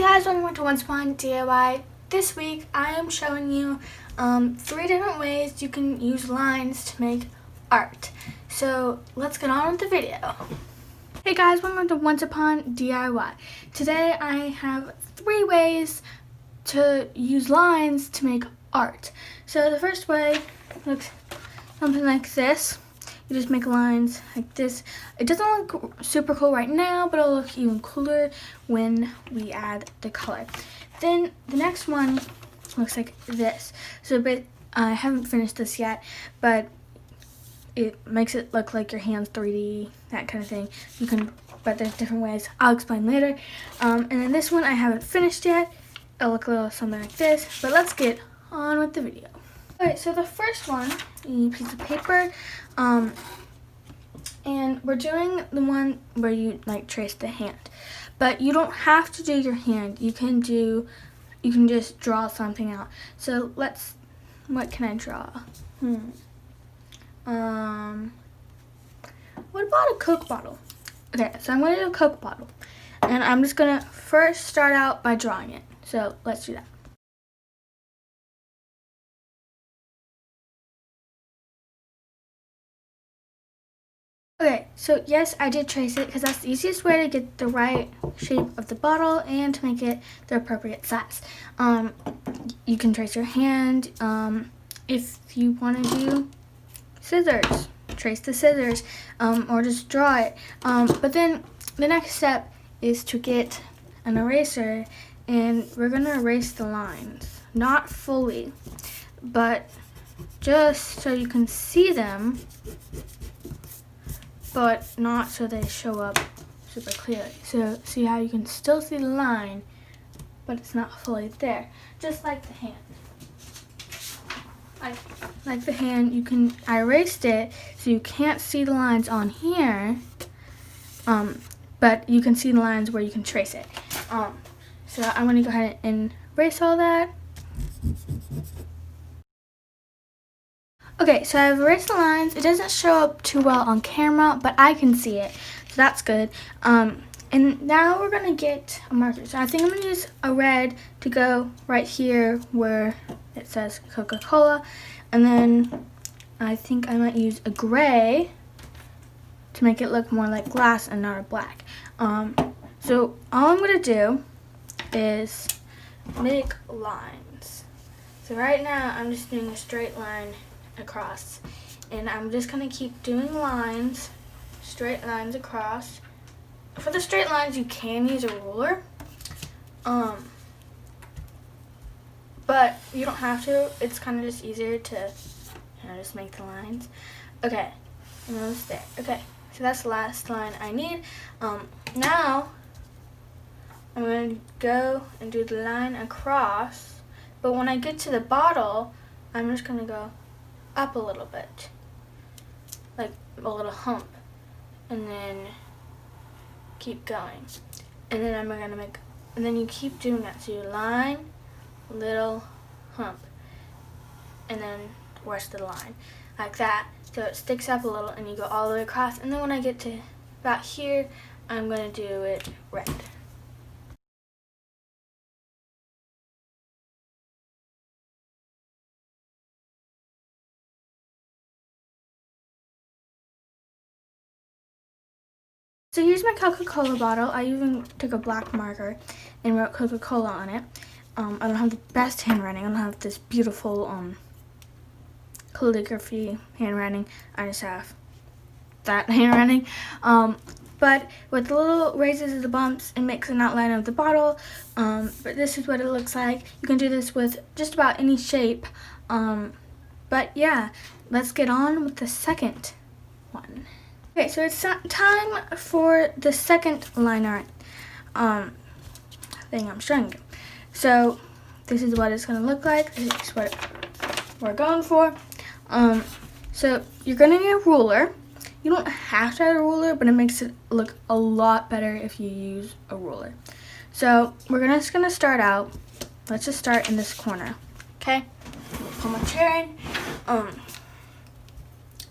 Hey guys, welcome to Once Upon DIY. This week I am showing you 3 different ways you can use lines to make art. So let's get on with the video. Hey guys, welcome to Once Upon DIY. Today I have 3 ways to use lines to make art. So the first way looks something like this. You just make lines like this. It doesn't look super cool right now, but it'll look even cooler when we add the color. Then the next one looks like this. So but I haven't finished this yet, but it makes it look like your hands 3D, that kind of thing. You can, but there's different ways. I'll explain later. And then this one I haven't finished yet. It'll look a little something like this, but let's get on with the video. Okay, so the first one, you need a piece of paper, and we're doing the one where you like trace the hand, but you don't have to do your hand. You can just draw something out. So what can I draw? What about a Coke bottle? Okay, so I'm gonna do a Coke bottle, and I'm just gonna first start out by drawing it. So let's do that. Okay, so yes, I did trace it because that's the easiest way to get the right shape of the bottle and to make it the appropriate size. You can trace your hand. If you want to do scissors, trace the scissors, or just draw it. But then the next step is to get an eraser, and we're going to erase the lines. Not fully, but just so you can see them, but not so they show up super clearly. So see how you can still see the line, but it's not fully there. Just like the hand. Like the hand, I erased it so you can't see the lines on here, but you can see the lines where you can trace it. So I'm gonna go ahead and erase all that. Okay, so I've erased the lines. It doesn't show up too well on camera, but I can see it, so that's good. And now we're gonna get a marker. So I think I'm gonna use a red to go right here where it says Coca-Cola, and then I think I might use a gray to make it look more like glass and not a black. So all I'm gonna do is make lines. So right now I'm just doing a straight line across, and I'm just gonna keep doing lines, straight lines across. For the straight lines you can use a ruler, but you don't have to. It's kind of just easier to just make the lines. Okay, and almost there. Okay, so that's the last line I need. Now I'm going to go and do the line across, but when I get to the bottle I'm just going to go up a little bit, like a little hump, and then keep going, and then I'm gonna make, and then you keep doing that. So you line, little hump, and then the rest of the line like that, so it sticks up a little, and you go all the way across. And then when I get to about here, I'm gonna do it red. So here's my Coca-Cola bottle. I even took a black marker and wrote Coca-Cola on it. I don't have the best handwriting. I don't have this beautiful calligraphy handwriting. I just have that handwriting. But with the little raises of the bumps, it makes an outline of the bottle. But this is what it looks like. You can do this with just about any shape. But yeah, let's get on with the second one. Okay, so it's time for the second line art thing I'm showing you. So this is what it's going to look like. This is what we're going for. So you're going to need a ruler. You don't have to have a ruler, but it makes it look a lot better if you use a ruler. So we're just going to start out. Let's just start in this corner. Okay? Pull my chair in.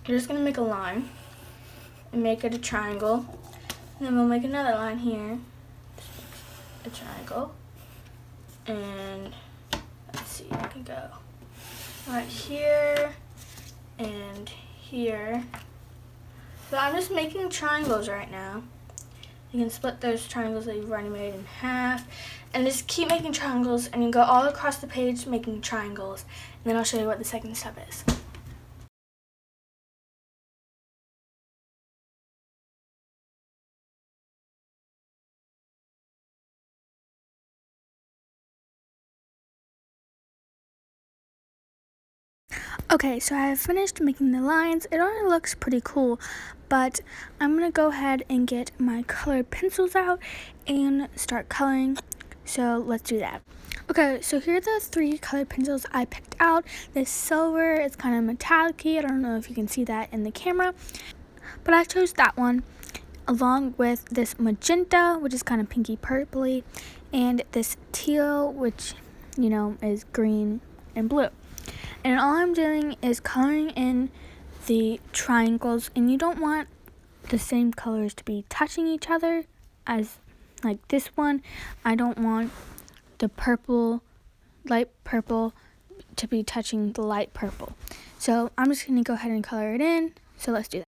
You're just going to make a line and make it a triangle, and then we'll make another line here, a triangle, and let's see, I can go right here and here. So I'm just making triangles right now. You can split those triangles that you've already made in half and just keep making triangles, and you go all across the page making triangles, and then I'll show you what the second step is. Okay, so I have finished making the lines. It already looks pretty cool, but I'm gonna go ahead and get my colored pencils out and start coloring. So let's do that. Okay, so here are the 3 colored pencils I picked out. This silver is kind of metallic-y. I don't know if you can see that in the camera, but I chose that one along with this magenta, which is kind of pinky purpley, and this teal, which, you know, is green and blue. And all I'm doing is coloring in the triangles, and you don't want the same colors to be touching each other as like this one. I don't want the purple, light purple, to be touching the light purple. So I'm just going to go ahead and color it in. So let's do that.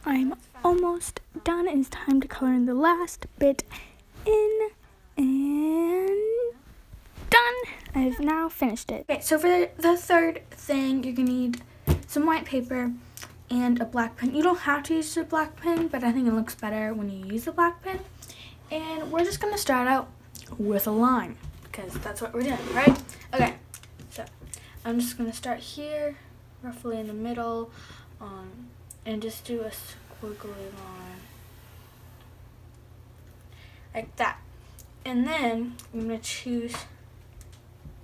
I'm almost done. It's time to color in the last bit in, and done. I've now finished it. Okay, so for the third thing, you're gonna need some white paper and a black pen. You don't have to use a black pen, but I think it looks better when you use a black pen. And we're just gonna start out with a line, because that's what we're doing, right? Okay, so I'm just gonna start here, roughly in the middle, and just do a squiggly line like that. And then I'm gonna choose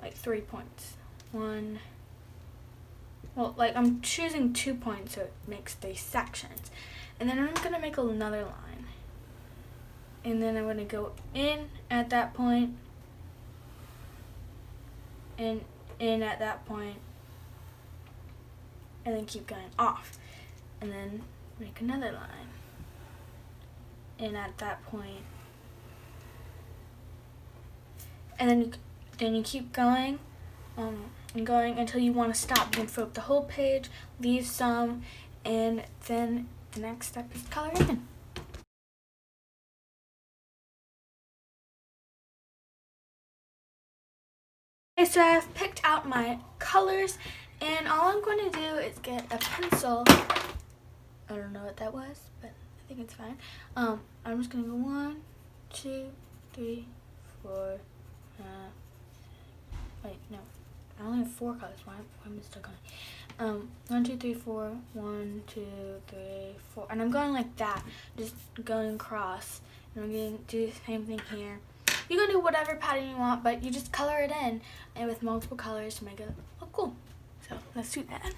like 3 points. I'm choosing 2 points so it makes these sections. And then I'm gonna make another line. And then I'm gonna go in at that point, and in at that point, and then keep going off. And then make another line. In at that point. And then you keep going and going until you want to stop. You can fill up the whole page, leave some, and then the next step is coloring in. Okay, so I've picked out my colors, and all I'm going to do is get a pencil. I don't know what that was, but I think it's fine. I'm just going to go 1, 2, 3, 4, wait, no. I only have 4 colors. Why am I still going? 1, 2, 3, 4. 1, 2, 3, 4. And I'm going like that, just going across. And I'm going to do the same thing here. You can do whatever pattern you want, but you just color it in and with multiple colors to make it look cool. So let's do that.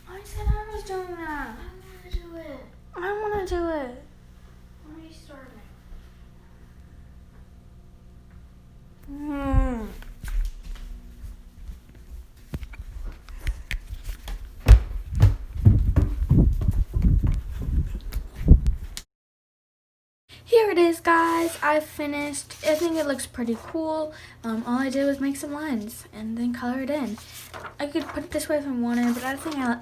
I said I was doing that. I want to do it. I want to do it. Let me start it. here it is, guys. I finished. I think it looks pretty cool. All I did was make some lines and then color it in. I could put it this way if I wanted, but I think I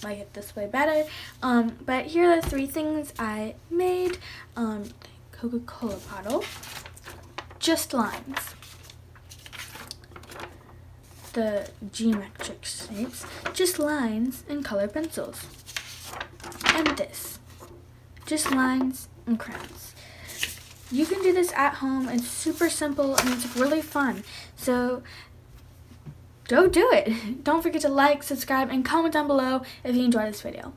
like it this way better. But here are the 3 things I made. Coca-Cola bottle, just lines, the geometric shapes, just lines and color pencils, and this, just lines and crayons. You can do this at home. It's super simple and it's really fun. So go do it. Don't forget to like, subscribe, and comment down below if you enjoyed this video.